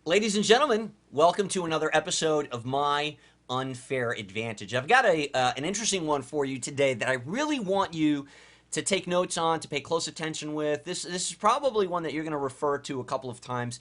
Ladies and gentlemen, welcome to another episode of My Unfair Advantage. I've got an interesting one for you today that I really want you to take notes on, to pay close attention with. This is probably one that you're going to refer to a couple of times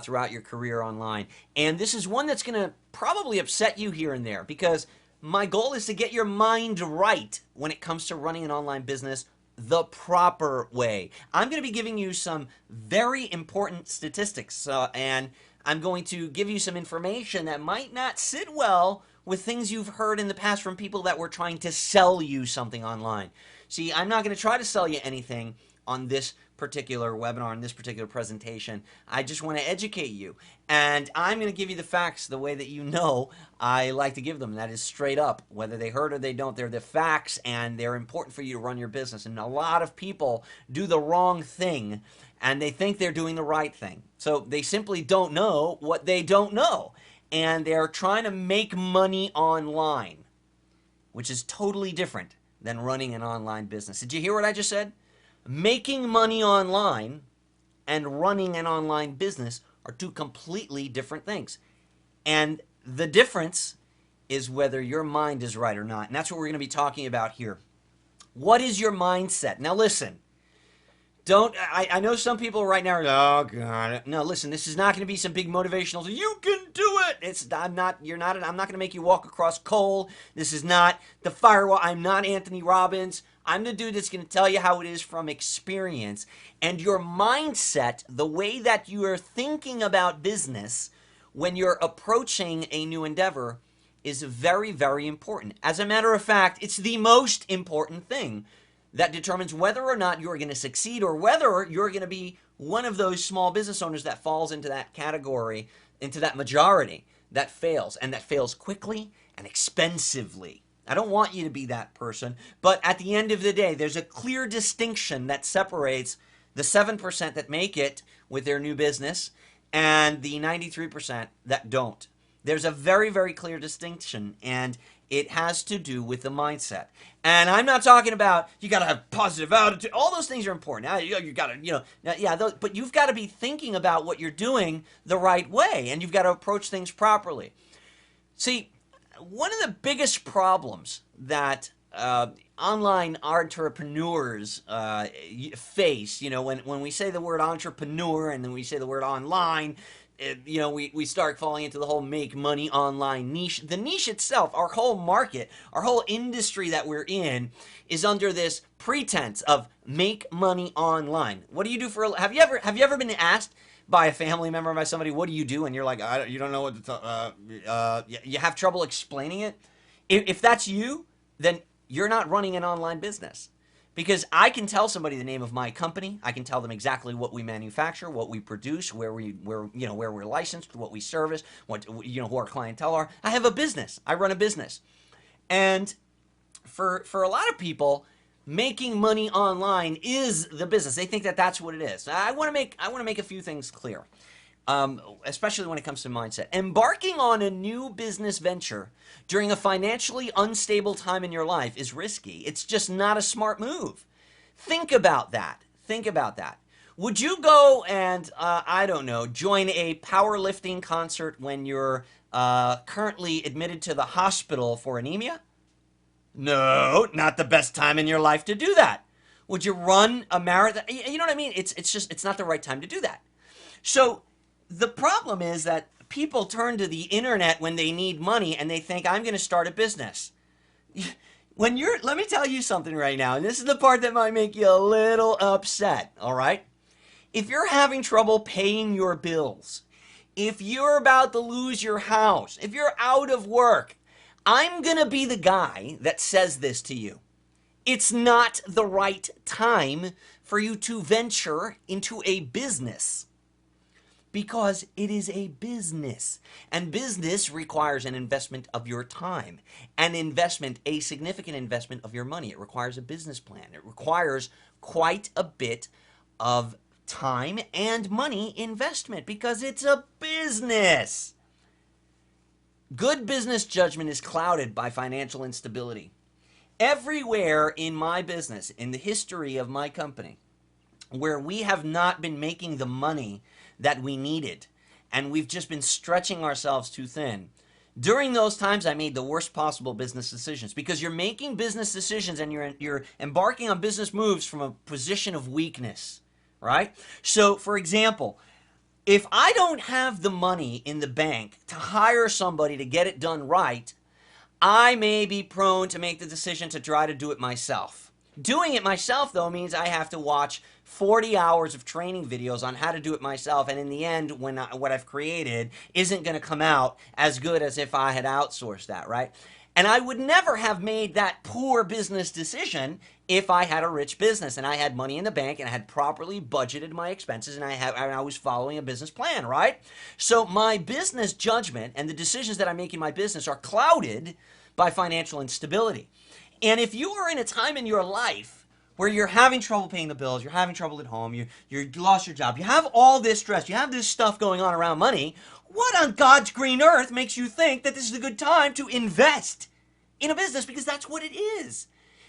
throughout your career online. And this is one that's going to probably upset you here and there because my goal is to get your mind right when it comes to running an online business the proper way. I'm going to be giving you some very important statistics and I'm going to give you some information that might not sit well with things you've heard in the past from people that were trying to sell you something online. See, I'm not going to try to sell you anything on this particular webinar, in this particular presentation. I just want to educate you. And I'm going to give you the facts the way that you know I like to give them. That is straight up. Whether they heard or they don't, they're the facts and they're important for you to run your business. And a lot of people do the wrong thing and they think they're doing the right thing. So they simply don't know what they don't know. And they're trying to make money online, which is totally different than running an online business. Did you hear what I just said? Making money online and running an online business are two completely different things. And the difference is whether your mind is right or not. And that's what we're going to be talking about here. What is your mindset? Now listen, I know some people right now are, oh God. No, listen, this is not going to be some big motivational, you can do it. I'm not going to make you walk across coal. This is not the firewall. I'm not Anthony Robbins. I'm the dude that's going to tell you how it is from experience. And your mindset, the way that you are thinking about business when you're approaching a new endeavor is very, very important. As a matter of fact, it's the most important thing that determines whether or not you're going to succeed or whether you're going to be one of those small business owners that falls into that category, into that majority that fails, and that fails quickly and expensively. I don't want you to be that person, but at the end of the day, there's a clear distinction that separates the 7% that make it with their new business and the 93% that don't. There's a very, very clear distinction, and it has to do with the mindset. And I'm not talking about you got to have positive attitude. All those things are important. You got to, but you've got to be thinking about what you're doing the right way, and you've got to approach things properly. See, one of the biggest problems that online entrepreneurs face, when we say the word entrepreneur and then we say the word online, we start falling into the whole make money online niche. The niche itself, our whole market, our whole industry that we're in is under this pretense of make money online. What do you do have you ever been asked by a family member, by somebody, what do you do? And you're like, you don't know what to you have trouble explaining it. If that's you, then you're not running an online business. Because I can tell somebody the name of my company, I can tell them exactly what we manufacture, what we produce, where we're licensed, what we service, who our clientele are. I have a business. I run a business. And for a lot of people, making money online is the business. They think that that's what it is. I want to make a few things clear. Especially when it comes to mindset. Embarking on a new business venture during a financially unstable time in your life is risky. It's just not a smart move. Think about that. Think about that. Would you go and, I don't know, join a powerlifting concert when you're currently admitted to the hospital for anemia? No, not the best time in your life to do that. Would you run a marathon? You know what I mean? It's not the right time to do that. So, the problem is that people turn to the internet when they need money and they think, I'm going to start a business. Let me tell you something right now, and this is the part that might make you a little upset, all right? If you're having trouble paying your bills, if you're about to lose your house, if you're out of work, I'm going to be the guy that says this to you. It's not the right time for you to venture into a business. Because it is a business, and business requires an investment of your time, a significant investment of your money. It requires a business plan. It requires quite a bit of time and money investment because it's a business. Good business judgment is clouded by financial instability. Everywhere in my business, in the history of my company, where we have not been making the money that we needed and we've just been stretching ourselves too thin. During those times, I made the worst possible business decisions because you're making business decisions and you're embarking on business moves from a position of weakness, right? So, for example, if I don't have the money in the bank to hire somebody to get it done right, I may be prone to make the decision to try to do it myself. Doing it myself, though, means I have to watch 40 hours of training videos on how to do it myself, and in the end, what I've created isn't going to come out as good as if I had outsourced that, right? And I would never have made that poor business decision if I had a rich business and I had money in the bank and I had properly budgeted my expenses and I was following a business plan, right? So my business judgment and the decisions that I make in my business are clouded by financial instability. And if you are in a time in your life where you're having trouble paying the bills, you're having trouble at home, you lost your job, you have all this stress, you have this stuff going on around money, what on God's green earth makes you think that this is a good time to invest in a business? Because that's what it is.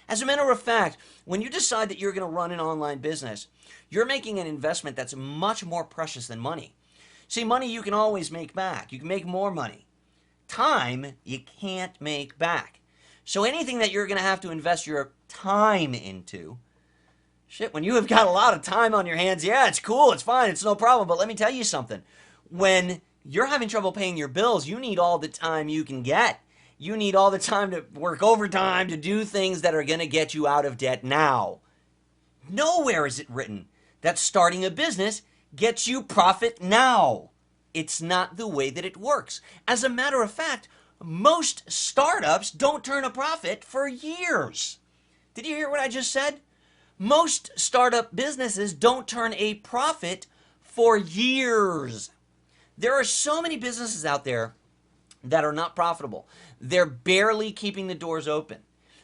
As a matter of fact, when you decide that you're going to run an online business, you're making an investment that's much more precious than money. See, money you can always make back. You can make more money. Time, you can't make back. So anything that you're going to have to invest your time into, shit, when you have got a lot of time on your hands, yeah, it's cool, it's fine, it's no problem. But let me tell you something. When you're having trouble paying your bills, you need all the time you can get. You need all the time to work overtime, to do things that are going to get you out of debt now. Nowhere is it written that starting a business gets you profit now. It's not the way that it works. As a matter of fact, most startups don't turn a profit for years. Did you hear what I just said? Most startup businesses don't turn a profit for years. There are so many businesses out there that are not profitable. They're barely keeping the doors open.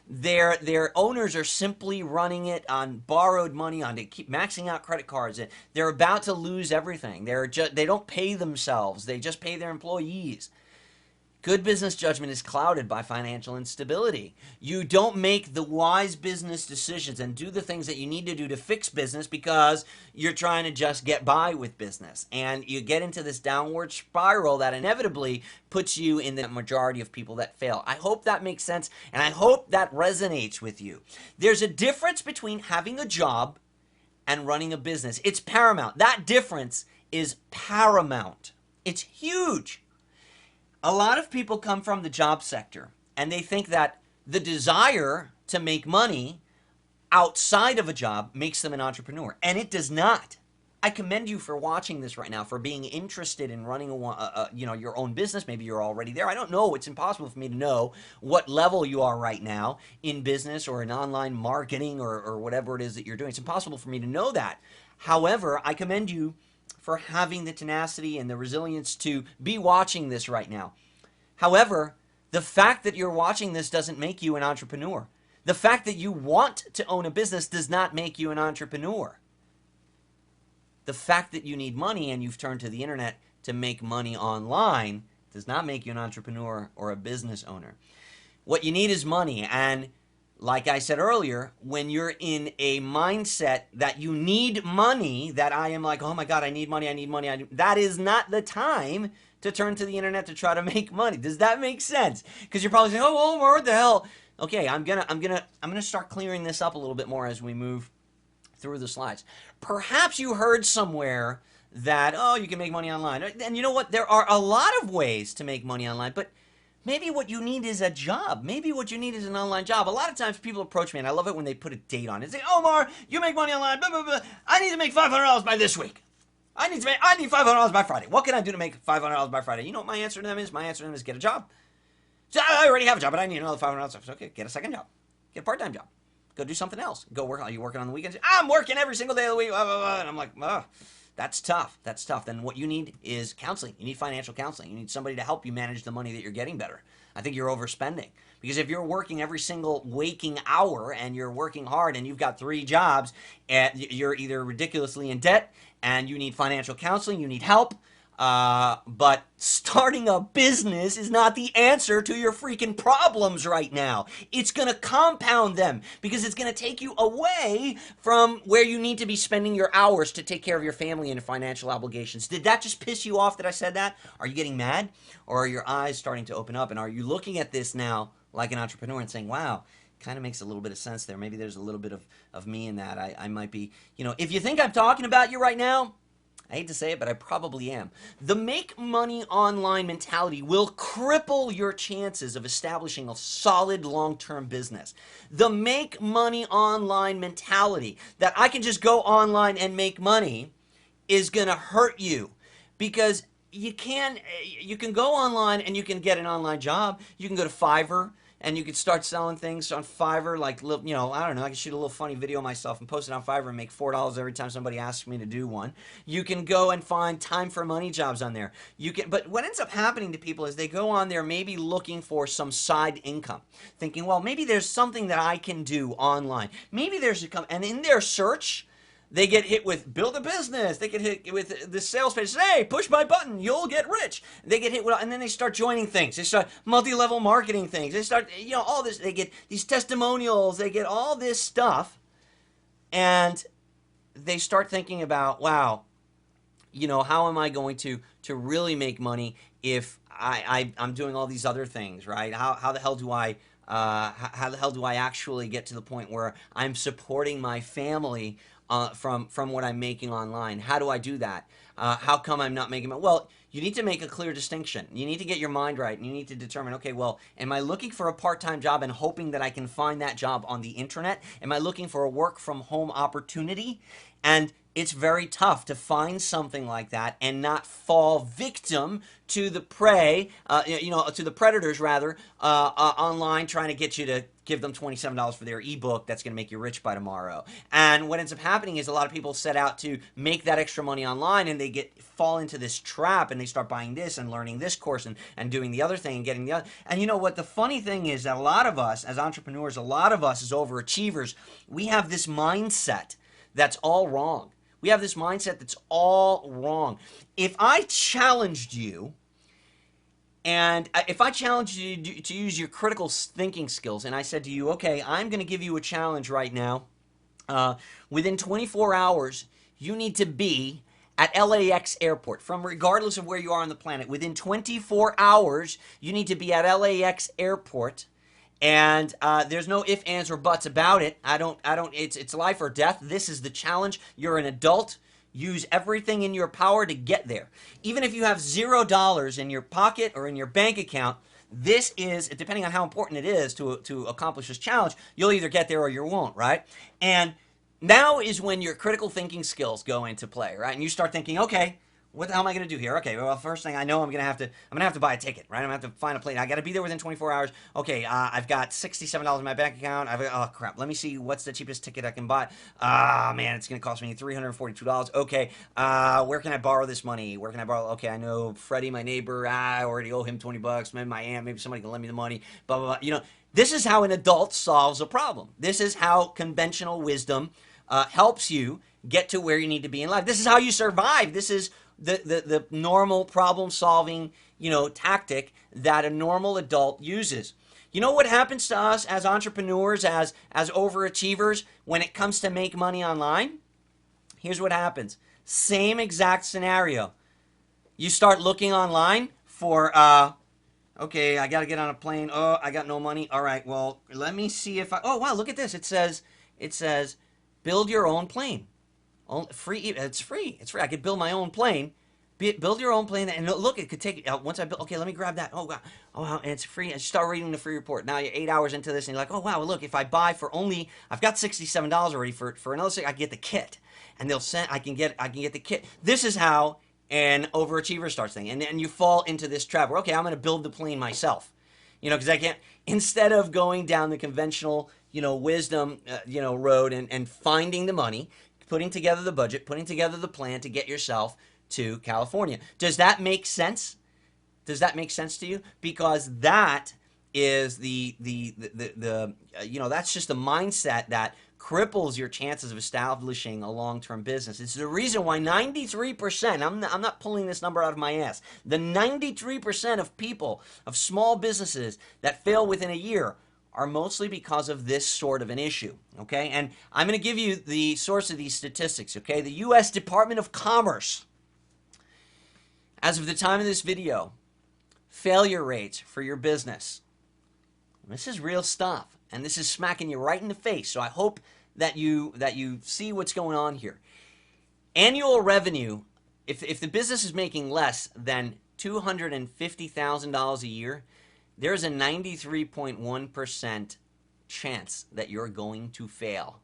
Their owners are simply running it on borrowed money, on to keep maxing out credit cards. They're about to lose everything. They don't pay themselves. They just pay their employees. Good business judgment is clouded by financial instability. You don't make the wise business decisions and do the things that you need to do to fix business because you're trying to just get by with business. And you get into this downward spiral that inevitably puts you in the majority of people that fail. I hope that makes sense, and I hope that resonates with you. There's a difference between having a job and running a business. It's paramount. That difference is paramount. It's huge. A lot of people come from the job sector and they think that the desire to make money outside of a job makes them an entrepreneur, and it does not. I commend you for watching this right now, for being interested in running your own business. Maybe you're already there. I don't know. It's impossible for me to know what level you are right now in business or in online marketing or whatever it is that you're doing. It's impossible for me to know that. However, I commend you for having the tenacity and the resilience to be watching this right now. However, the fact that you're watching this doesn't make you an entrepreneur. The fact that you want to own a business does not make you an entrepreneur. The fact that you need money and you've turned to the internet to make money online does not make you an entrepreneur or a business owner. What you need is money, and like I said earlier, when you're in a mindset that you need money, that I am like, oh my God, I need money, that is not the time to turn to the internet to try to make money. Does that make sense? Because you're probably saying, oh, well, what the hell? Okay, I'm gonna start clearing this up a little bit more as we move through the slides. Perhaps you heard somewhere that, oh, you can make money online. And you know what? There are a lot of ways to make money online, but maybe what you need is a job. Maybe what you need is an online job. A lot of times people approach me, and I love it when they put a date on it. They say, Omar, you make money online, blah, blah, blah. I need to make $500 by this week. I need $500 by Friday. What can I do to make $500 by Friday? You know what my answer to them is? My answer to them is get a job. So I already have a job, but I need another $500. Okay, get a second job. Get a part-time job. Go do something else. Go work. Are you working on the weekends? I'm working every single day of the week. Blah, blah, blah. And I'm like, that's tough. That's tough. Then what you need is counseling. You need financial counseling. You need somebody to help you manage the money that you're getting better. I think you're overspending. Because if you're working every single waking hour and you're working hard and you've got 3 jobs, and you're either ridiculously in debt and you need financial counseling, you need help, But starting a business is not the answer to your freaking problems right now. It's going to compound them because it's going to take you away from where you need to be spending your hours to take care of your family and financial obligations. Did that just piss you off that I said that? Are you getting mad? Or are your eyes starting to open up? And are you looking at this now like an entrepreneur and saying, wow, kind of makes a little bit of sense there. Maybe there's a little bit of me in that. I might be, if you think I'm talking about you right now, I hate to say it, but I probably am. The make money online mentality will cripple your chances of establishing a solid long-term business. The make money online mentality that I can just go online and make money is going to hurt you because you can go online and you can get an online job. You can go to Fiverr and you could start selling things on Fiverr, like, I don't know, I can shoot a little funny video myself and post it on Fiverr and make $4 every time somebody asks me to do one. You can go and find time for money jobs on there. But what ends up happening to people is they go on there maybe looking for some side income, thinking, well, maybe there's something that I can do online. Maybe and in their search, they get hit with build a business. They get hit with the sales page. Hey, push my button, you'll get rich. They get hit with, and then they start joining things. They start multi-level marketing things. They start, all this. They get these testimonials. They get all this stuff, and they start thinking about, wow, how am I going to really make money if I'm doing all these other things, right? How the hell do I actually get to the point where I'm supporting my family from what I'm making online? How do I do that? How come I'm not making money? Well, you need to make a clear distinction. You need to get your mind right, and you need to determine, okay, well, am I looking for a part-time job and hoping that I can find that job on the internet? Am I looking for a work-from-home opportunity? And it's very tough to find something like that and not fall victim to the prey, to the predators rather, online trying to get you to give them $27 for their ebook that's going to make you rich by tomorrow. And what ends up happening is a lot of people set out to make that extra money online, and they fall into this trap, and they start buying this and learning this course and doing the other thing and getting the other. And you know what? The funny thing is that a lot of us as entrepreneurs, a lot of us as overachievers, we have this mindset that's all wrong. We have this mindset that's all wrong. If I challenged you, and if I challenged you to use your critical thinking skills, and I said to you, okay, I'm going to give you a challenge right now. Within 24 hours, you need to be at LAX airport, from regardless of where you are on the planet. Within 24 hours, you need to be at LAX airport. And there's no ifs, ands, or buts about it. It's life or death. This is the challenge. You're an adult. Use everything in your power to get there. Even if you have $0 in your pocket or in your bank account, this is, depending on how important it is to accomplish this challenge, you'll either get there or you won't, right? And now is when your critical thinking skills go into play, right? And you start thinking, okay, what the hell am I going to do here? Okay, well, first thing I know, I'm going to have to buy a ticket, right? I'm going to have to find a plane. I got to be there within 24 hours. Okay, I've got $67 in my bank account. Oh, crap. Let me see what's the cheapest ticket I can buy. Man, it's going to cost me $342. Okay, where can I borrow this money? Where can I borrow? Okay, I know Freddie, my neighbor. I already owe him $20. Maybe my aunt. Maybe somebody can lend me the money. Blah, blah, blah. This is how an adult solves a problem. This is how conventional wisdom helps you get to where you need to be in life. This is how you survive. This is the normal problem solving, tactic that a normal adult uses. You know what happens to us as entrepreneurs, as overachievers when it comes to make money online? Here's what happens. Same exact scenario. You start looking online for, okay, I got to get on a plane. Oh, I got no money. All right, well, let me see if oh, wow, look at this. It says, build your own plane. Free. It's free. It's free. I could build my own plane. Build your own plane. And look, it could take, once I build, okay, let me grab that. Oh, wow. Oh, wow. And it's free. And start reading the free report. Now you're 8 hours into this and you're like, oh, wow, look, if I buy for only, I've got $67 already for another six, I can get the kit. And I can get the kit. This is how an overachiever starts thinking. And you fall into this trap where, okay, I'm going to build the plane myself. Because I can't, instead of going down the conventional, wisdom, road and finding the money, putting together the budget, putting together the plan to get yourself to California. Does that make sense? Does that make sense to you? Because that is that's just the mindset that cripples your chances of establishing a long-term business. It's the reason why 93%, I'm not pulling this number out of my ass, the 93% of people, of small businesses that fail within a year are mostly because of this sort of an issue, okay? And I'm going to give you the source of these statistics, okay? The U.S. Department of Commerce, as of the time of this video, failure rates for your business. This is real stuff, and this is smacking you right in the face. So I hope that you see what's going on here. Annual revenue, if the business is making less than $250,000 a year, there's a 93.1% chance that you're going to fail.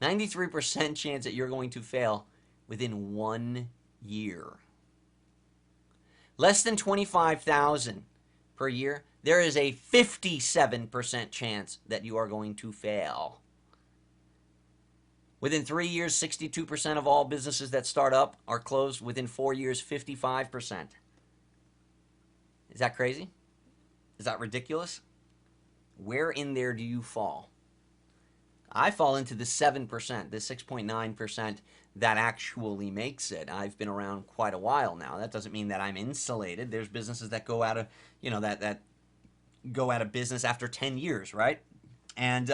93% chance that you're going to fail within 1 year. Less than 25,000 per year, there is a 57% chance that you are going to fail. Within 3 years, 62% of all businesses that start up are closed. Within 4 years, 55%. Is that crazy? Is that ridiculous? Where in there do you fall? I fall into the 7%, the 6.9% that actually makes it. I've been around quite a while now. That doesn't mean that I'm insulated. There's businesses that go out of, that go out of business after 10 years, right? And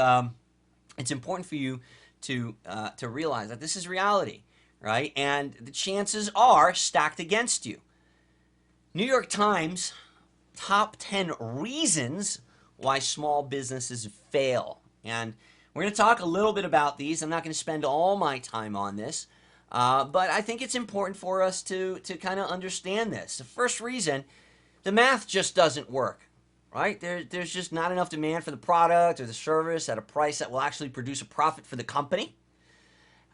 it's important for you to realize that this is reality, right? And the chances are stacked against you. New York Times, top 10 reasons why small businesses fail. And we're going to talk a little bit about these. I'm not going to spend all my time on this, but I think it's important for us to kind of understand this. The first reason, the math just doesn't work, right? There's just not enough demand for the product or the service at a price that will actually produce a profit for the company.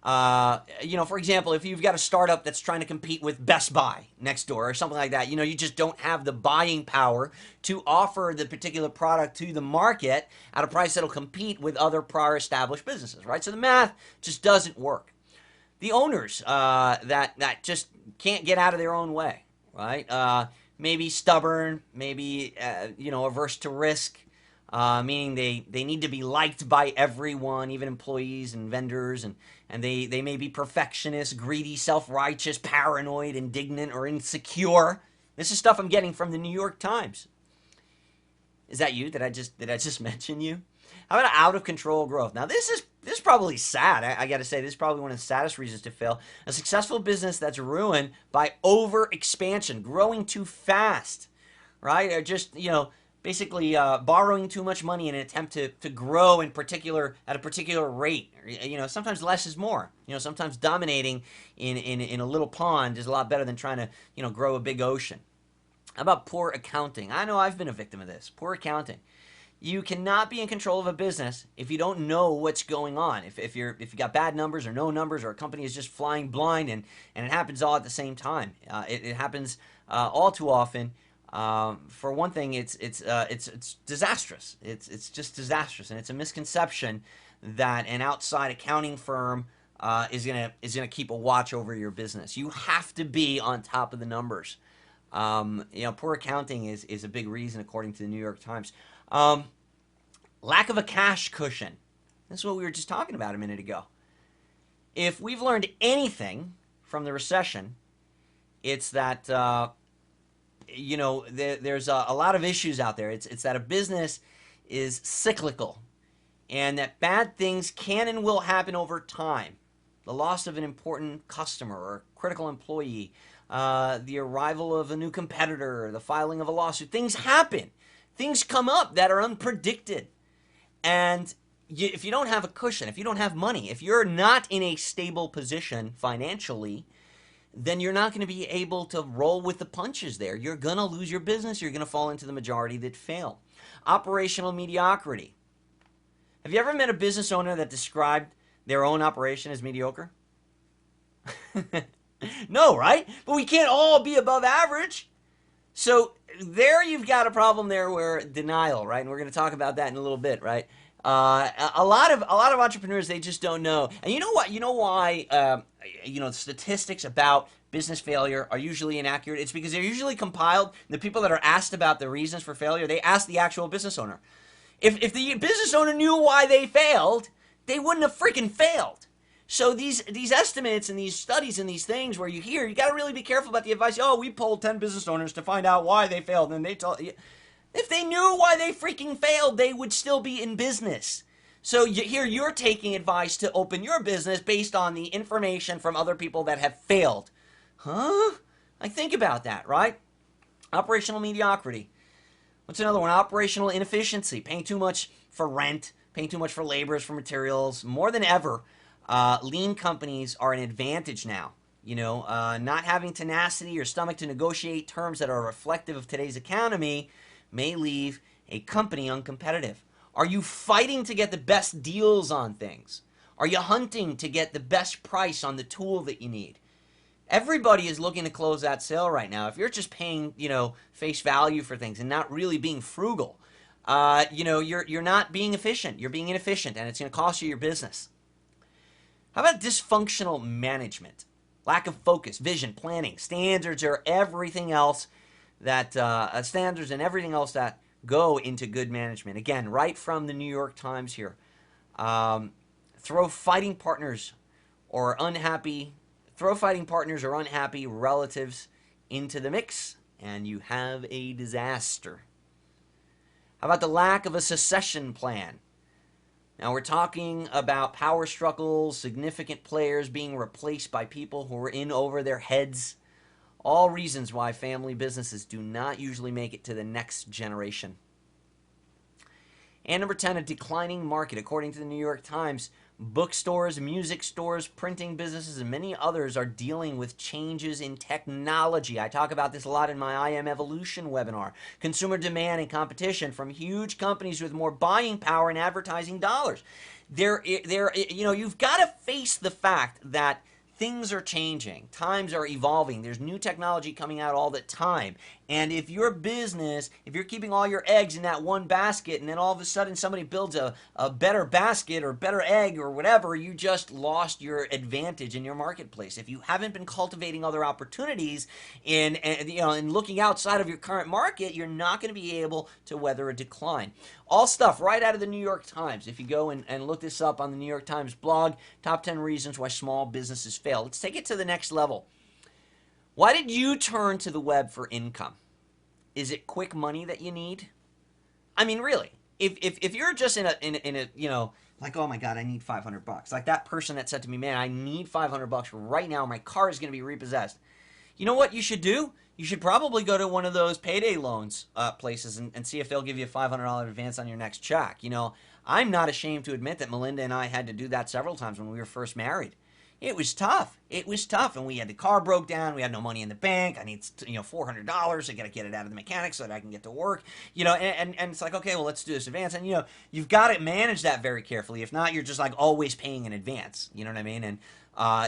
For example, if you've got a startup that's trying to compete with Best Buy next door or something like that, you just don't have the buying power to offer the particular product to the market at a price that'll compete with other prior established businesses, right? So the math just doesn't work. The owners that just can't get out of their own way, right? Maybe stubborn, maybe averse to risk. Meaning they need to be liked by everyone, even employees and vendors, and they may be perfectionists, greedy, self-righteous, paranoid, indignant, or insecure. This is stuff I'm getting from the New York Times. Is that you? Did I just mention you? How about out of control growth? Now this is probably sad. I got to say, this is probably one of the saddest reasons to fail. A successful business that's ruined by over expansion, growing too fast, right? Or just basically borrowing too much money in an attempt to grow at a particular rate. Sometimes less is more. Sometimes dominating in a little pond is a lot better than trying to grow a big ocean. How about poor accounting? I know I've been a victim of this. Poor accounting. You cannot be in control of a business if you don't know what's going on. If you got bad numbers or no numbers, or a company is just flying blind and it happens all at the same time. It happens all too often. For one thing, it's disastrous. It's just disastrous, and it's a misconception that an outside accounting firm is gonna keep a watch over your business. You have to be on top of the numbers. Poor accounting is a big reason, according to the New York Times. Lack of a cash cushion. This is what we were just talking about a minute ago. If we've learned anything from the recession, it's that there's a lot of issues out there. It's that a business is cyclical, and that bad things can and will happen over time. The loss of an important customer or critical employee, the arrival of a new competitor, the filing of a lawsuit. Things happen. Things come up that are unpredicted. And if you don't have a cushion, if you don't have money, if you're not in a stable position financially, then you're not going to be able to roll with the punches there. You're going to lose your business. You're going to fall into the majority that fail. Operational mediocrity. Have you ever met a business owner that described their own operation as mediocre? No, right? But we can't all be above average. So there you've got a problem there where denial, right? And we're going to talk about that in a little bit, right? A lot of entrepreneurs, they just don't know. And you know what? You know why statistics about business failure are usually inaccurate? It's because they're usually compiled. The people that are asked about the reasons for failure, they ask the actual business owner. If the business owner knew why they failed, they wouldn't have freaking failed. So these estimates and these studies and these things where you hear, you got to really be careful about the advice. Oh, we polled 10 business owners to find out why they failed, and they told you. If they knew why they freaking failed, they would still be in business. So here you're taking advice to open your business based on the information from other people that have failed. Huh? Like, think about that, right? Operational mediocrity. What's another one? Operational inefficiency. Paying too much for rent, paying too much for laborers, for materials. More than ever, lean companies are an advantage now. Not having tenacity or stomach to negotiate terms that are reflective of today's economy may leave a company uncompetitive. Are you fighting to get the best deals on things? Are you hunting to get the best price on the tool that you need? Everybody is looking to close that sale right now. If you're just paying, face value for things and not really being frugal, you're not being efficient. You're being inefficient, and it's going to cost you your business. How about dysfunctional management? Lack of focus, vision, planning, standards, or everything else that standards and everything else that go into good management. Again, right from the New York Times here. Throw fighting partners or unhappy relatives into the mix, and you have a disaster. How about the lack of a succession plan? Now we're talking about power struggles, significant players being replaced by people who are in over their heads. All reasons why family businesses do not usually make it to the next generation. And number 10, a declining market. According to the New York Times, bookstores, music stores, printing businesses, and many others are dealing with changes in technology. I talk about this a lot in my I Am Evolution webinar. Consumer demand and competition from huge companies with more buying power and advertising dollars. You've got to face the fact that things are changing. Times are evolving. There's new technology coming out all the time. And if your business, if you're keeping all your eggs in that one basket, and then all of a sudden somebody builds a better basket or better egg or whatever, you just lost your advantage in your marketplace. If you haven't been cultivating other opportunities and looking outside of your current market, you're not going to be able to weather a decline. All stuff right out of the New York Times. If you go and look this up on the New York Times blog, top 10 reasons why small businesses fail. Let's take it to the next level. Why did you turn to the web for income? Is it quick money that you need? I mean, really, if you're just in a like, oh my God, I need $500. Like that person that said to me, man, I need $500 right now. My car is going to be repossessed. You know what you should do? You should probably go to one of those payday loans places and see if they'll give you a $500 advance on your next check. I'm not ashamed to admit that Melinda and I had to do that several times when we were first married. It was tough. And we had the car broke down. We had no money in the bank. I need, $400. I got to get it out of the mechanic so that I can get to work. And it's like, okay, well, let's do this advance. And, you've got to manage that very carefully. If not, you're just like always paying in advance. You know what I mean? And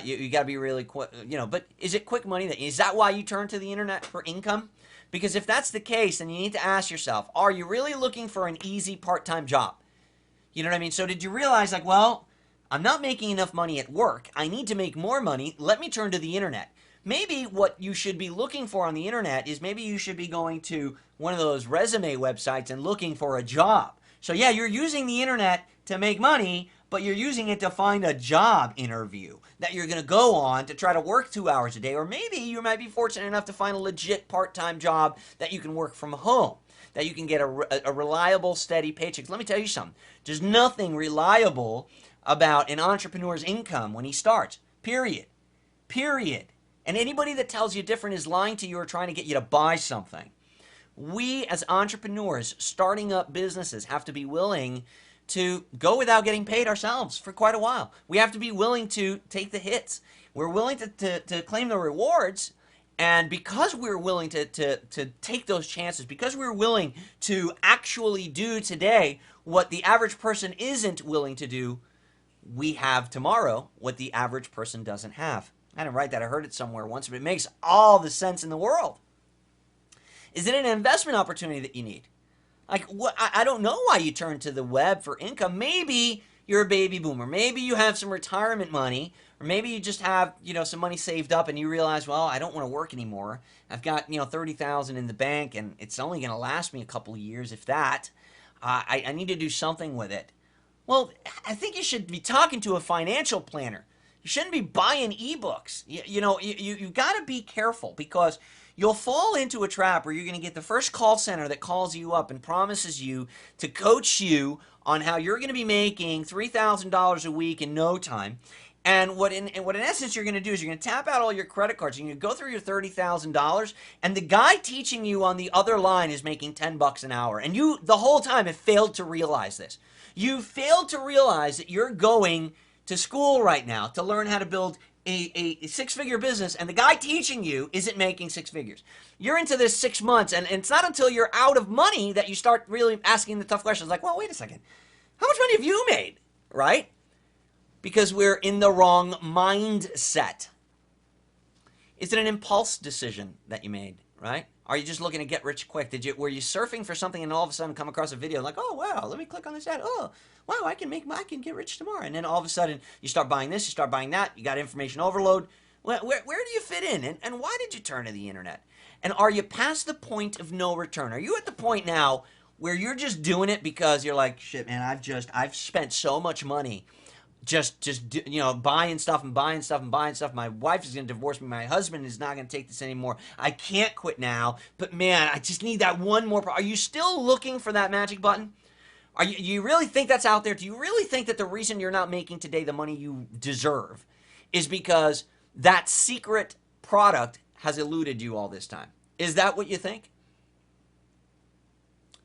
you got to be really quick, but is it quick money? Is that why you turn to the internet for income? Because if that's the case, then you need to ask yourself, are you really looking for an easy part-time job? You know what I mean? So did you realize, like, well, I'm not making enough money at work. I need to make more money. Let me turn to the internet. Maybe what you should be looking for on the internet is maybe you should be going to one of those resume websites and looking for a job. So yeah, you're using the internet to make money, but you're using it to find a job interview that you're going to go on to try to work 2 hours a day. Or maybe you might be fortunate enough to find a legit part-time job that you can work from home, that you can get a reliable, steady paycheck. Let me tell you something. There's nothing reliable about an entrepreneur's income when he starts. Period. And anybody that tells you different is lying to you or trying to get you to buy something. We as entrepreneurs starting up businesses have to be willing to go without getting paid ourselves for quite a while. We have to be willing to take the hits. We're willing to claim the rewards. And because we're willing to take those chances, because we're willing to actually do today what the average person isn't willing to do, we have tomorrow what the average person doesn't have. I didn't write that. I heard it somewhere once, but it makes all the sense in the world. Is it an investment opportunity that you need? Like, I don't know why you turn to the web for income. Maybe you're a baby boomer. Maybe you have some retirement money, or maybe you just have, some money saved up and you realize, well, I don't want to work anymore. I've got, $30,000 in the bank and it's only going to last me a couple of years, if that. I need to do something with it. Well, I think you should be talking to a financial planner. You shouldn't be buying ebooks. You got to be careful because you'll fall into a trap where you're going to get the first call center that calls you up and promises you to coach you on how you're going to be making $3,000 a week in no time. And what in essence you're going to do is you're going to tap out all your credit cards and you go through your $30,000, and the guy teaching you on the other line is making $10 an hour, and you the whole time have failed to realize this. You failed to realize that you're going to school right now to learn how to build a six-figure business, and the guy teaching you isn't making six figures. You're into this 6 months, and it's not until you're out of money that you start really asking the tough questions like, well, wait a second, how much money have you made, right? Because we're in the wrong mindset. Is it an impulse decision that you made, right? Are you just looking to get rich quick? Were you surfing for something and all of a sudden come across a video like, oh wow, let me click on this ad. Oh wow, I can get rich tomorrow. And then all of a sudden you start buying this, you start buying that. You got information overload. Where do you fit in? And why did you turn to the internet? And are you past the point of no return? Are you at the point now where you're just doing it because you're like, shit, man, I've spent so much money just buying stuff and buying stuff and buying stuff. My wife is going to divorce me. My husband is not going to take this anymore. I can't quit now. But man, I just need that one more. Are you still looking for that magic button? You really think that's out there? Do you really think that the reason you're not making today the money you deserve is because that secret product has eluded you all this time? Is that what you think?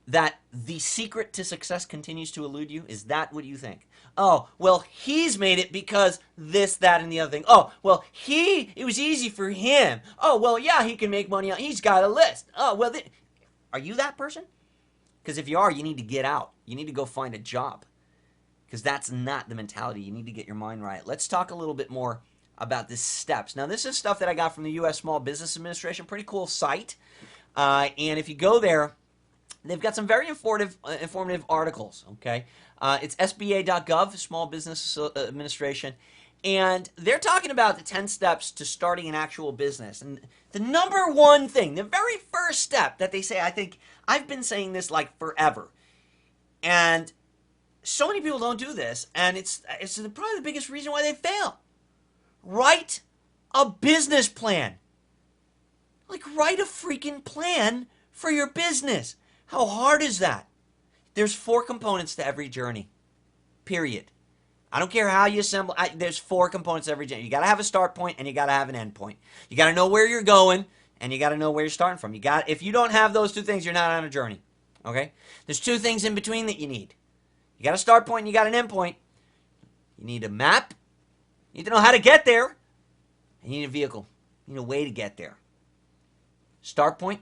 That the secret to success continues to elude you? Is that what you think? Oh, well, he's made it because this, that, and the other thing. Oh, well, it was easy for him. Oh, well, yeah, he can make money. He's got a list. Oh, well, are you that person? Because if you are, you need to get out. You need to go find a job. Because that's not the mentality. You need to get your mind right. Let's talk a little bit more about the steps. Now, this is stuff that I got from the U.S. Small Business Administration. Pretty cool site. And if you go there, they've got some very informative articles, okay? It's SBA.gov, Small Business Administration, and they're talking about the 10 steps to starting an actual business. And the number one thing, the very first step that they say, I think I've been saying this like forever, and so many people don't do this, and it's probably the biggest reason why they fail. Write a business plan. Like, write a freaking plan for your business. How hard is that? There's 4 components to every journey, period. I don't care how you assemble. There's 4 components to every journey. You got to have a start point and you got to have an end point. You got to know where you're going and you got to know where you're starting from. If you don't have those 2 things, you're not on a journey. Okay? There's 2 things in between that you need. You got a start point and you got an end point. You need a map. You need to know how to get there. And you need a vehicle. You need a way to get there. Start point,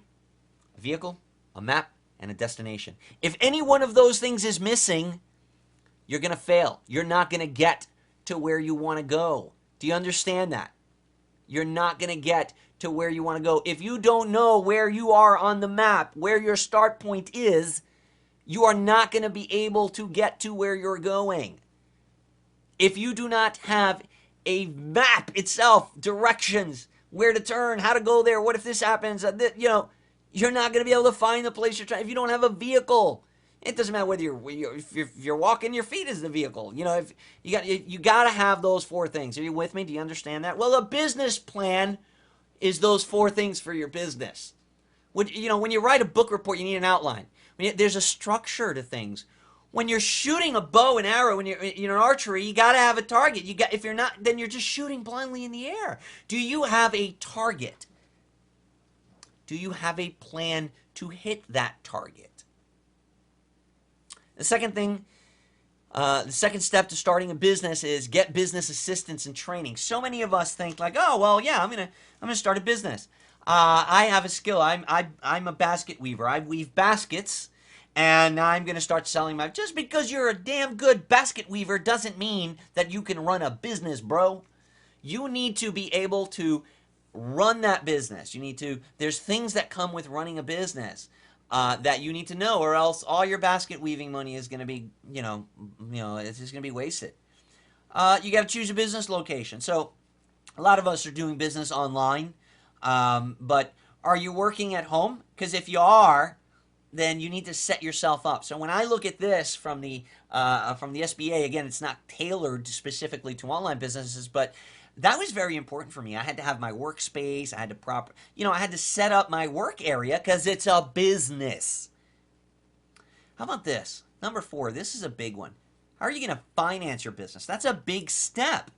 a vehicle, a map, and a destination. If any one of those things is missing, you're going to fail. You're not going to get to where you want to go. Do you understand that? You're not going to get to where you want to go. If you don't know where you are on the map, where your start point is, you are not going to be able to get to where you're going. If you do not have a map itself, directions, where to turn, how to go there, what if this happens, you're not going to be able to find the place you're trying. If you don't have a vehicle, it doesn't matter whether if you're walking, your feet is the vehicle. If you got to have those 4 things. Are you with me? Do you understand that? Well, a business plan is those 4 things for your business. When you write a book report, you need an outline. There's a structure to things. When you're shooting a bow and arrow, when you're in archery, you got to have a target. If you're not, then you're just shooting blindly in the air. Do you have a target? Do you have a plan to hit that target? The second thing, the second step to starting a business is get business assistance and training. So many of us think like, oh well, yeah, I'm gonna start a business. I have a skill. I'm a basket weaver. I weave baskets, and I'm gonna start selling my. Just because you're a damn good basket weaver doesn't mean that you can run a business, bro. You need to be able to run that business. There's things that come with running a business that you need to know, or else all your basket weaving money is going to be, it's just going to be wasted. You got to choose a business location. So a lot of us are doing business online, but are you working at home? Because if you are, then you need to set yourself up. So when I look at this from the SBA, again, it's not tailored specifically to online businesses, but that was very important for me. I had to have my workspace. I had to I had to set up my work area because it's a business. How about this? Number 4, this is a big one. How are you going to finance your business? That's a big step.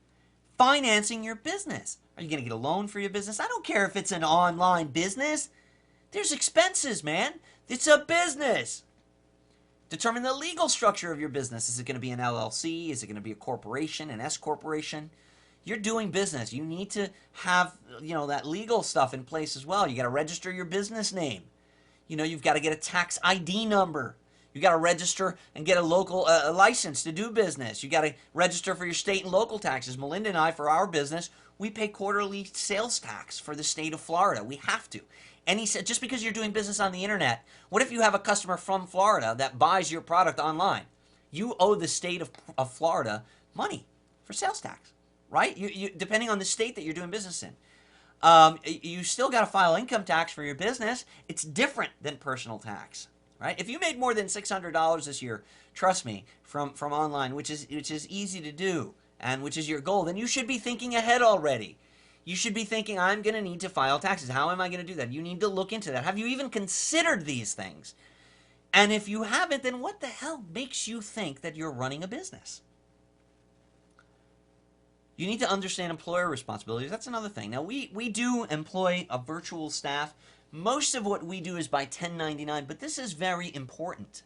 Financing your business. Are you going to get a loan for your business? I don't care if it's an online business. There's expenses, man. It's a business. Determine the legal structure of your business. Is it going to be an LLC? Is it going to be a corporation, an S corporation? You're doing business. You need to have, that legal stuff in place as well. You got to register your business name. You've got to get a tax ID number. You got to register and get a local license to do business. You got to register for your state and local taxes. Melinda and I, for our business, we pay quarterly sales tax for the state of Florida. We have to. And he said, just because you're doing business on the internet, what if you have a customer from Florida that buys your product online? You owe the state of Florida money for sales tax, right? You depending on the state that you're doing business in. You still got to file income tax for your business. It's different than personal tax, right? If you made more than $600 this year, trust me, from online, which is easy to do and which is your goal, then you should be thinking ahead already. You should be thinking, I'm going to need to file taxes. How am I going to do that? You need to look into that. Have you even considered these things? And if you haven't, then what the hell makes you think that you're running a business? You need to understand employer responsibilities. That's another thing. Now, we do employ a virtual staff. Most of what we do is by 1099, but this is very important.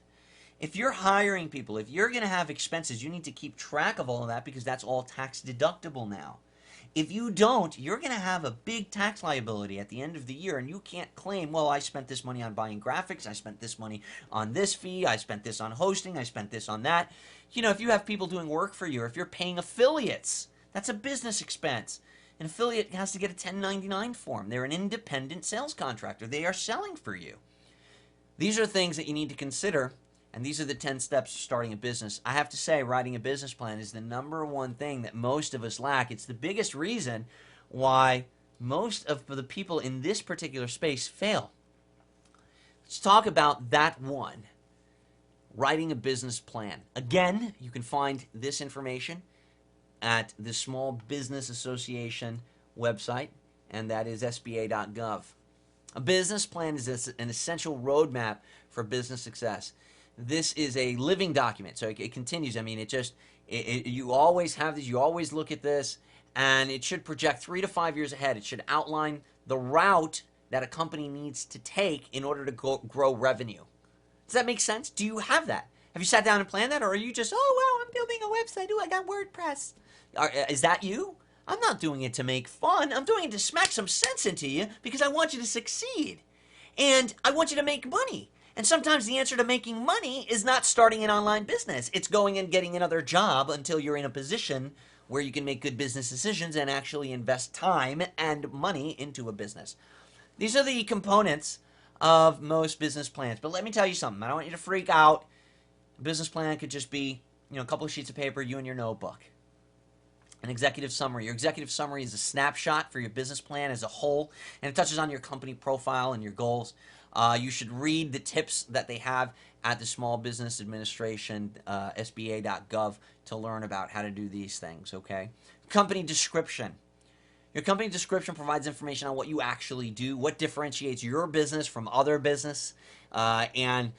If you're hiring people, if you're going to have expenses, you need to keep track of all of that because that's all tax deductible now. If you don't, you're going to have a big tax liability at the end of the year, and you can't claim, well, I spent this money on buying graphics, I spent this money on this fee, I spent this on hosting, I spent this on that. If you have people doing work for you, or if you're paying affiliates, that's a business expense. An affiliate has to get a 1099 form. They're an independent sales contractor. They are selling for you. These are things that you need to consider. And these are the 10 steps to starting a business. I have to say, writing a business plan is the number one thing that most of us lack. It's the biggest reason why most of the people in this particular space fail. Let's talk about that one, writing a business plan. Again, you can find this information at the Small Business Association website, and that is sba.gov. A business plan is an essential roadmap for business success. This is a living document, so it continues. I mean, you always have this, you always look at this, and it should project 3 to 5 years ahead. It should outline the route that a company needs to take in order to grow revenue. Does that make sense? Do you have that? Have you sat down and planned that, or are you just, oh, wow, I'm building a website. Oh, I got WordPress. Is that you? I'm not doing it to make fun. I'm doing it to smack some sense into you because I want you to succeed. And I want you to make money. And sometimes the answer to making money is not starting an online business. It's going and getting another job until you're in a position where you can make good business decisions and actually invest time and money into a business. These are the components of most business plans. But let me tell you something. I don't want you to freak out. A business plan could just be, a couple of sheets of paper, you and your notebook. An executive summary. Your executive summary is a snapshot for your business plan as a whole, and it touches on your company profile and your goals. You should read the tips that they have at the Small Business Administration, sba.gov, to learn about how to do these things, okay? Company description. Your company description provides information on what you actually do, what differentiates your business from other business, and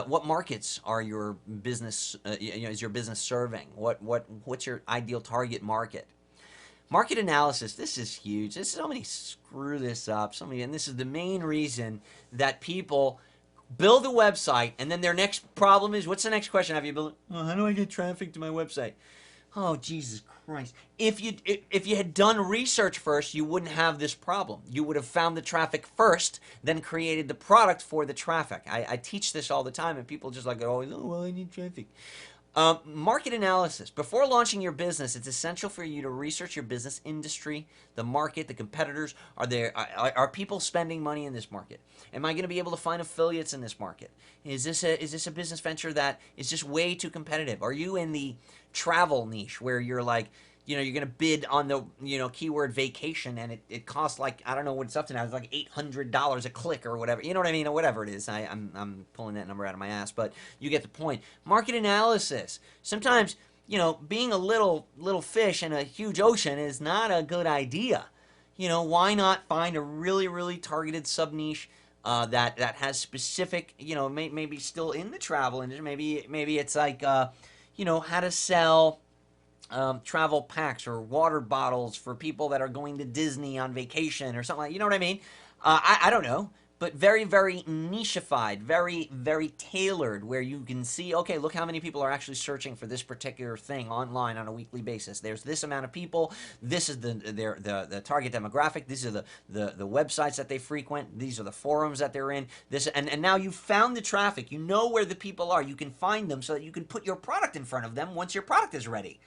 what markets are your business, is your business serving? What's your ideal target market? Market analysis, this is huge. Somebody screw this up. And this is the main reason that people build a website, and then their next problem is, what's the next question? Have you built? Oh, how do I get traffic to my website? Oh, Jesus Christ. If you had done research first, you wouldn't have this problem. You would have found the traffic first, then created the product for the traffic. I teach this all the time, and people just like, oh, well, I need traffic. Market analysis. Before launching your business, it's essential for you to research your business industry, the market, the competitors. Are people spending money in this market? Am I going to be able to find affiliates in this market? Is this a business venture that is just way too competitive? Are you in the travel niche where you're like, you're going to bid on the, keyword vacation, and it costs like, I don't know what it's up to now. It's like $800 a click or whatever. You know what I mean? Or whatever it is. I'm pulling that number out of my ass, but you get the point. Market analysis. Sometimes, being a little fish in a huge ocean is not a good idea. Why not find a really, really targeted sub niche that has specific, maybe still in the travel industry. Maybe it's like, how to sell travel packs or water bottles for people that are going to Disney on vacation or something like. You know what I mean? I don't know. But very, very nicheified, very, very tailored, where you can see, okay, look how many people are actually searching for this particular thing online on a weekly basis. There's this amount of people. This is the target demographic. These are the websites that they frequent. These are the forums that they're in. And now you've found the traffic. You know where the people are. You can find them so that you can put your product in front of them once your product is ready.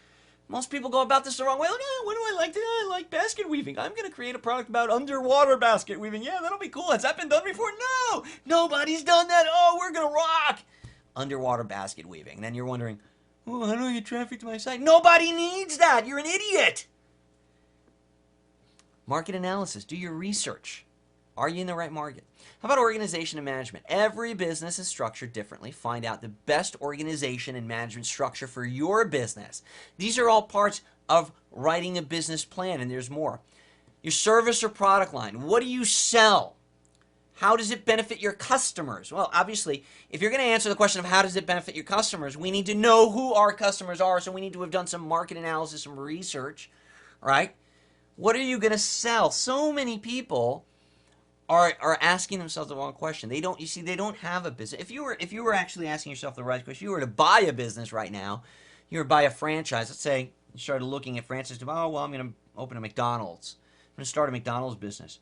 Most people go about this the wrong way. Like, what do I like to do? I like basket weaving. I'm going to create a product about underwater basket weaving. Yeah, that'll be cool. Has that been done before? No! Nobody's done that. Oh, we're going to rock! Underwater basket weaving. And then you're wondering, oh, how do I get traffic to my site? Nobody needs that. You're an idiot. Market analysis. Do your research. Are you in the right market? How about organization and management? Every business is structured differently. Find out the best organization and management structure for your business. These are all parts of writing a business plan, and there's more. Your service or product line. What do you sell? How does it benefit your customers? Well, obviously, if you're going to answer the question of how does it benefit your customers, we need to know who our customers are, so we need to have done some market analysis, some research, right? What are you going to sell? So many people are asking themselves the wrong question. They don't have a business. If you were actually asking yourself the right question, if you were to buy a business right now, you were to buy a franchise. Let's say you started looking at franchise. Oh, well, I'm going to open a McDonald's. I'm going to start a McDonald's business.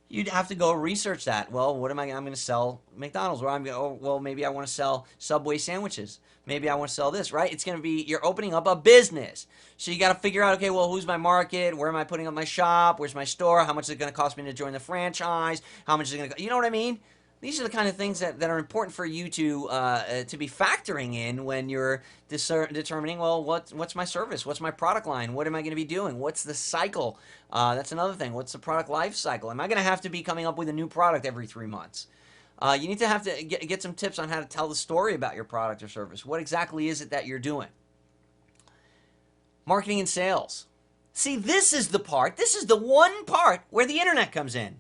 You'd have to go research that. Well, what am I? I'm going to sell McDonald's. Well, maybe I want to sell Subway sandwiches. Maybe I want to sell this, right? It's going to be, you're opening up a business. So you got to figure out, okay, well, who's my market? Where am I putting up my shop? Where's my store? How much is it going to cost me to join the franchise? How much is it going to, you know what I mean? These are the kind of things that are important for you to be factoring in when you're determining, well, what's my service? What's my product line? What am I going to be doing? What's the cycle? That's another thing. What's the product life cycle? Am I going to have to be coming up with a new product every 3 months? You need to have to get some tips on how to tell the story about your product or service. What exactly is it that you're doing? Marketing and sales. See, this is the one part where the internet comes in.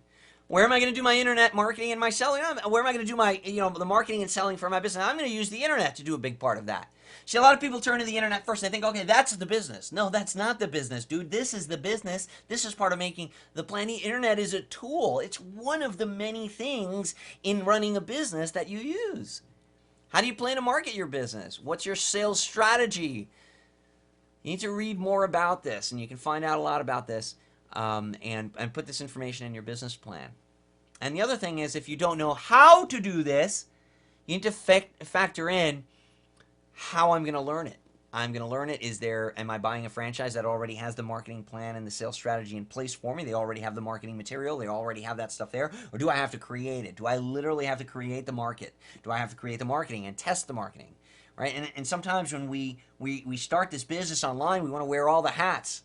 Where am I going to do my internet marketing and my selling? Where am I going to do my, the marketing and selling for my business? I'm going to use the internet to do a big part of that. See, a lot of people turn to the internet first and they think, okay, that's the business. No, that's not the business, dude. This is the business. This is part of making the plan. The internet is a tool. It's one of the many things in running a business that you use. How do you plan to market your business? What's your sales strategy? You need to read more about this, and you can find out a lot about this. And put this information in your business plan. And the other thing is, if you don't know how to do this, you need to factor in how I'm going to learn it. I'm going to learn it. Am I buying a franchise that already has the marketing plan and the sales strategy in place for me? They already have the marketing material. They already have that stuff there. Or do I have to create it? Do I literally have to create the market? Do I have to create the marketing and test the marketing? Right? And sometimes when we start this business online, we want to wear all the hats.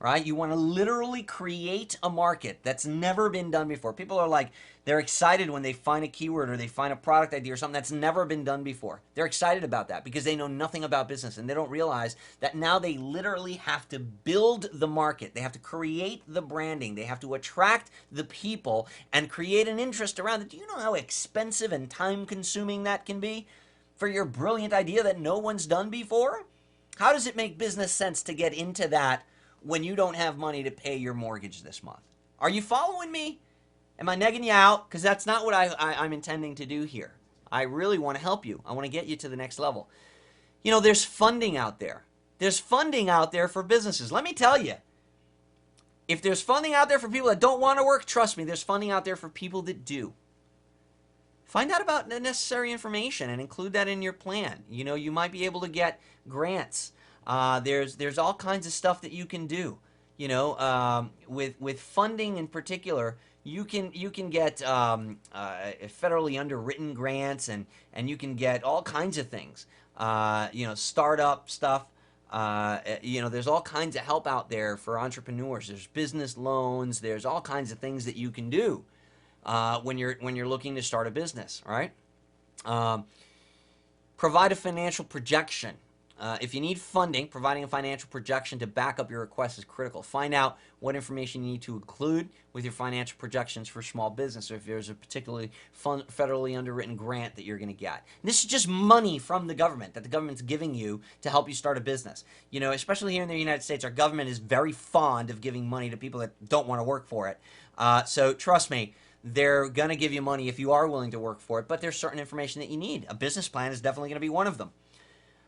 Right? You want to literally create a market that's never been done before. People are like, they're excited when they find a keyword or they find a product idea or something that's never been done before. They're excited about that because they know nothing about business, and they don't realize that now they literally have to build the market. They have to create the branding. They have to attract the people and create an interest around it. Do you know how expensive and time-consuming that can be for your brilliant idea that no one's done before? How does it make business sense to get into that when you don't have money to pay your mortgage this month? Are you following me? Am I negging you out? Because that's not what I'm intending to do here. I really want to help you. I want to get you to the next level. There's funding out there. There's funding out there for businesses. Let me tell you, if there's funding out there for people that don't want to work, trust me, there's funding out there for people that do. Find out about the necessary information and include that in your plan. You might be able to get grants. There's all kinds of stuff that you can do. With funding in particular, you can get federally underwritten grants, and you can get all kinds of things. Startup stuff. There's all kinds of help out there for entrepreneurs. There's business loans. There's all kinds of things that you can do when you're looking to start a business. All right. Provide a financial projection. If you need funding, providing a financial projection to back up your request is critical. Find out what information you need to include with your financial projections for small business, or if there's a particularly federally underwritten grant that you're going to get. And this is just money from the government that the government's giving you to help you start a business. Especially here in the United States, our government is very fond of giving money to people that don't want to work for it. So trust me, they're going to give you money if you are willing to work for it, but there's certain information that you need. A business plan is definitely going to be one of them.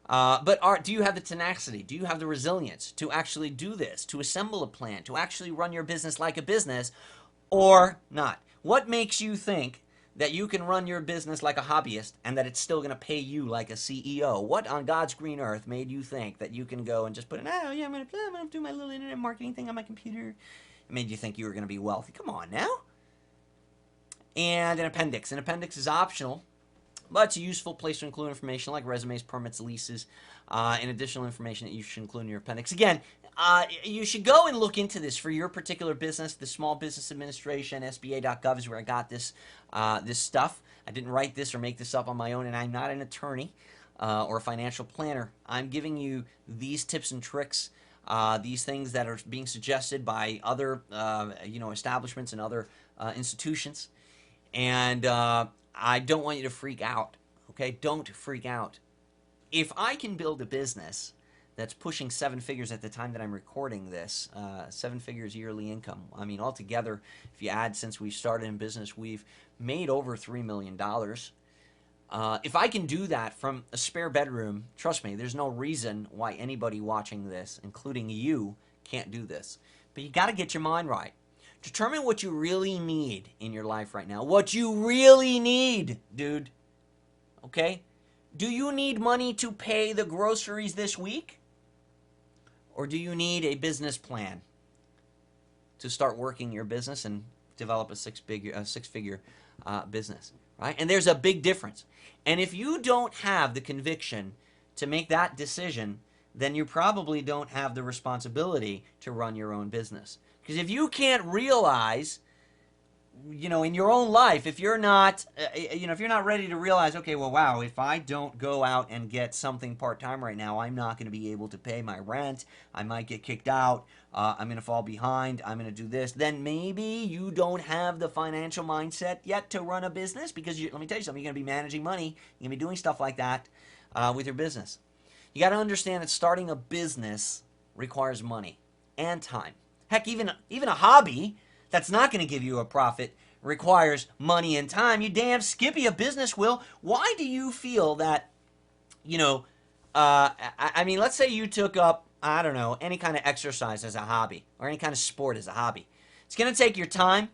But do you have the tenacity? Do you have the resilience to actually do this, to assemble a plan, to actually run your business like a business, or not? What makes you think that you can run your business like a hobbyist and that it's still going to pay you like a CEO? What on God's green earth made you think that you can go and just put in, I'm going to do my little internet marketing thing on my computer? It made you think you were going to be wealthy. Come on now. And an appendix. An appendix is optional, but it's a useful place to include information like resumes, permits, leases, and additional information that you should include in your appendix. Again, you should go and look into this for your particular business. The Small Business Administration, SBA.gov is where I got this stuff. I didn't write this or make this up on my own, and I'm not an attorney or a financial planner. I'm giving you these tips and tricks, these things that are being suggested by other establishments and other institutions. And I don't want you to freak out, okay? Don't freak out. If I can build a business that's pushing 7 figures at the time that I'm recording this, 7 figures yearly income. I mean, altogether, if you add since we started in business, we've made over $3 million. If I can do that from a spare bedroom, trust me, there's no reason why anybody watching this, including you, can't do this. But you got to get your mind right. Determine what you really need in your life right now. What you really need, dude. Okay? Do you need money to pay the groceries this week? Or do you need a business plan to start working your business and develop a six-figure business? Right? And there's a big difference. And if you don't have the conviction to make that decision, then you probably don't have the responsibility to run your own business. Because if you can't realize, in your own life, if you're not, if you're not ready to realize, okay, well, wow, if I don't go out and get something part-time right now, I'm not going to be able to pay my rent. I might get kicked out. I'm going to fall behind. I'm going to do this. Then maybe you don't have the financial mindset yet to run a business, because let me tell you something, you're going to be managing money. You're going to be doing stuff like that with your business. You got to understand that starting a business requires money and time. Heck, even a hobby that's not going to give you a profit requires money and time. You damn skippy, a business will. Why do you feel that, let's say you took up, any kind of exercise as a hobby or any kind of sport as a hobby. It's going to take your time.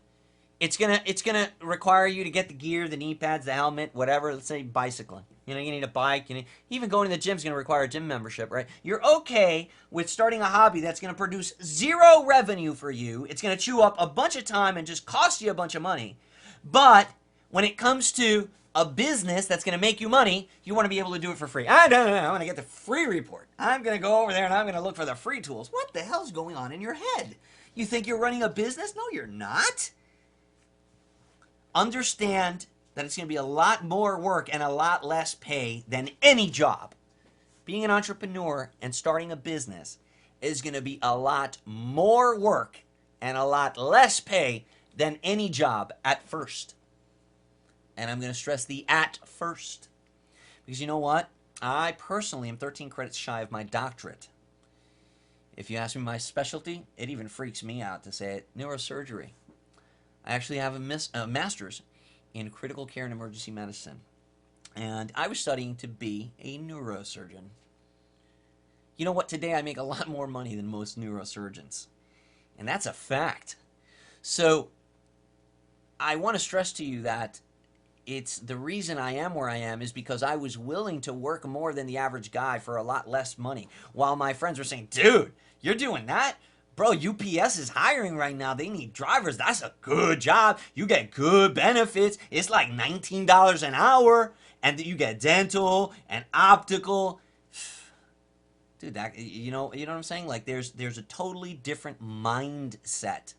It's gonna require you to get the gear, the knee pads, the helmet, whatever. Let's say bicycling. You need a bike. Even going to the gym is going to require a gym membership, right? You're okay with starting a hobby that's going to produce zero revenue for you. It's going to chew up a bunch of time and just cost you a bunch of money. But when it comes to a business that's going to make you money, you want to be able to do it for free. I want to get the free report. I'm going to go over there and I'm going to look for the free tools. What the hell's going on in your head? You think you're running a business? No, you're not. Understand that it's going to be a lot more work and a lot less pay than any job. Being an entrepreneur and starting a business is going to be a lot more work and a lot less pay than any job at first. And I'm going to stress the at first. Because you know what? I personally am 13 credits shy of my doctorate. If you ask me my specialty, it even freaks me out to say it, neurosurgery. I actually have a master's in critical care and emergency medicine. And I was studying to be a neurosurgeon. You know what? Today I make a lot more money than most neurosurgeons. And that's a fact. So I want to stress to you that it's the reason I am where I am is because I was willing to work more than the average guy for a lot less money. While my friends were saying, dude, you're doing that? Bro, UPS is hiring right now. They need drivers. That's a good job. You get good benefits. It's like $19 an hour. And you get dental and optical. dude, that you know what I'm saying? Like there's a totally different mindset,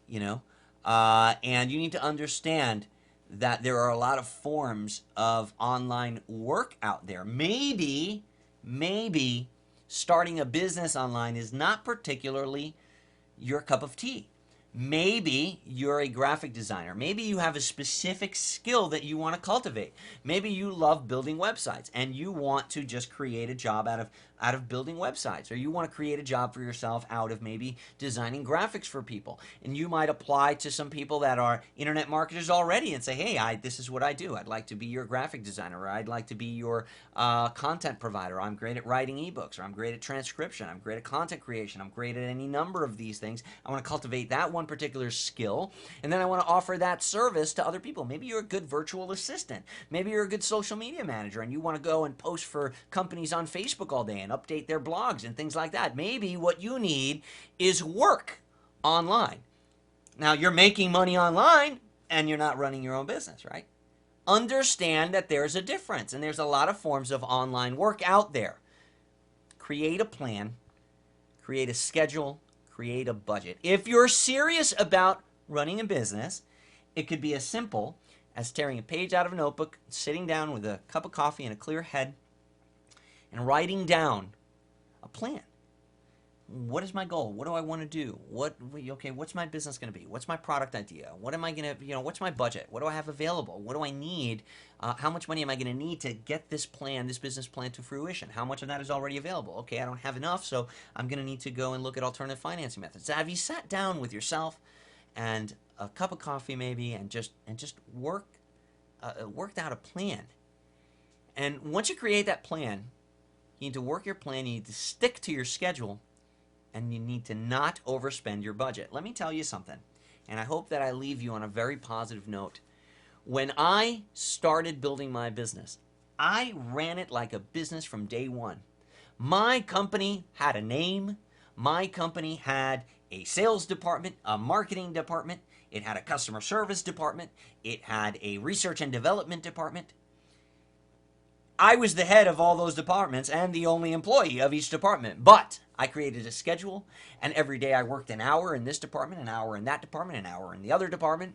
you know, and you need to understand that there are a lot of forms of online work out there. Maybe starting a business online is not particularly your cup of tea. Maybe you're a graphic designer. Maybe you have a specific skill that you want to cultivate. Maybe you love building websites and you want to just create a job out of building websites, or you want to create a job for yourself out of maybe designing graphics for people. And you might apply to some people that are internet marketers already and say, hey, this is what I do. I'd like to be your graphic designer, or I'd like to be your content provider. I'm great at writing ebooks, or I'm great at transcription. I'm great at content creation. I'm great at any number of these things. I want to cultivate that one particular skill, and then I want to offer that service to other people. Maybe you're a good virtual assistant. Maybe you're a good social media manager, and you want to go and post for companies on Facebook all day and update their blogs and things like that. Maybe what you need is work online. Now, you're making money online, and you're not running your own business, right? Understand that there's a difference, and there's a lot of forms of online work out there. Create a plan, create a schedule, create a budget. If you're serious about running a business, it could be as simple as tearing a page out of a notebook, sitting down with a cup of coffee and a clear head, and writing down a plan. What is my goal? What do I want to do? What's my business going to be? What's my product idea? What am I going to, what's my budget? What do I have available? What do I need? How much money am I going to need to get this business plan to fruition? How much of that is already available? Okay, I don't have enough, so I'm going to need to go and look at alternative financing methods. So have you sat down with yourself and a cup of coffee maybe and just worked out a plan? And once you create that plan, you need to work your plan, you need to stick to your schedule, and you need to not overspend your budget. Let me tell you something, and I hope that I leave you on a very positive note. When I started building my business, I ran it like a business from day one. My company had a name. My company had a sales department, a marketing department. It had a customer service department. It had a research and development department. I was the head of all those departments and the only employee of each department. But I created a schedule, and every day I worked an hour in this department, an hour in that department, an hour in the other department,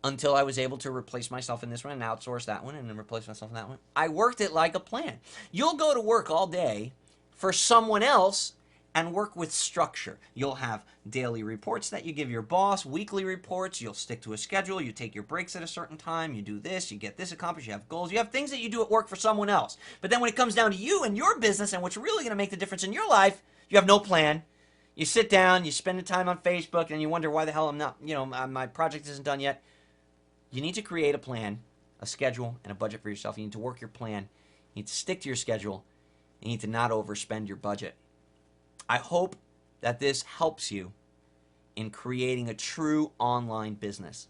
until I was able to replace myself in this one and outsource that one and then replace myself in that one. I worked it like a plan. You'll go to work all day for someone else and work with structure. You'll have daily reports that you give your boss, weekly reports, you'll stick to a schedule, you take your breaks at a certain time, you do this, you get this accomplished, you have goals, you have things that you do at work for someone else. But then when it comes down to you and your business and what's really going to make the difference in your life, you have no plan. You sit down, you spend the time on Facebook, and you wonder why the hell I'm not, my project isn't done yet. You need to create a plan, a schedule, and a budget for yourself. You need to work your plan. You need to stick to your schedule. You need to not overspend your budget. I hope that this helps you in creating a true online business.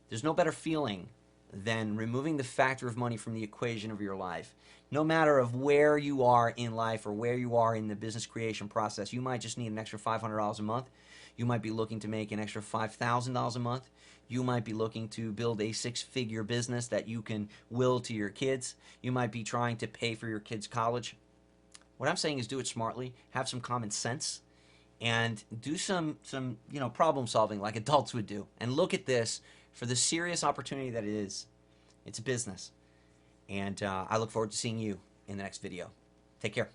There's no better feeling than removing the factor of money from the equation of your life. No matter of where you are in life or where you are in the business creation process, you might just need an extra $500 a month. You might be looking to make an extra $5,000 a month. You might be looking to build a six-figure business that you can will to your kids. You might be trying to pay for your kids' college. What I'm saying is do it smartly, have some common sense, and do some problem solving like adults would do. And look at this for the serious opportunity that it is. It's a business. And I look forward to seeing you in the next video. Take care.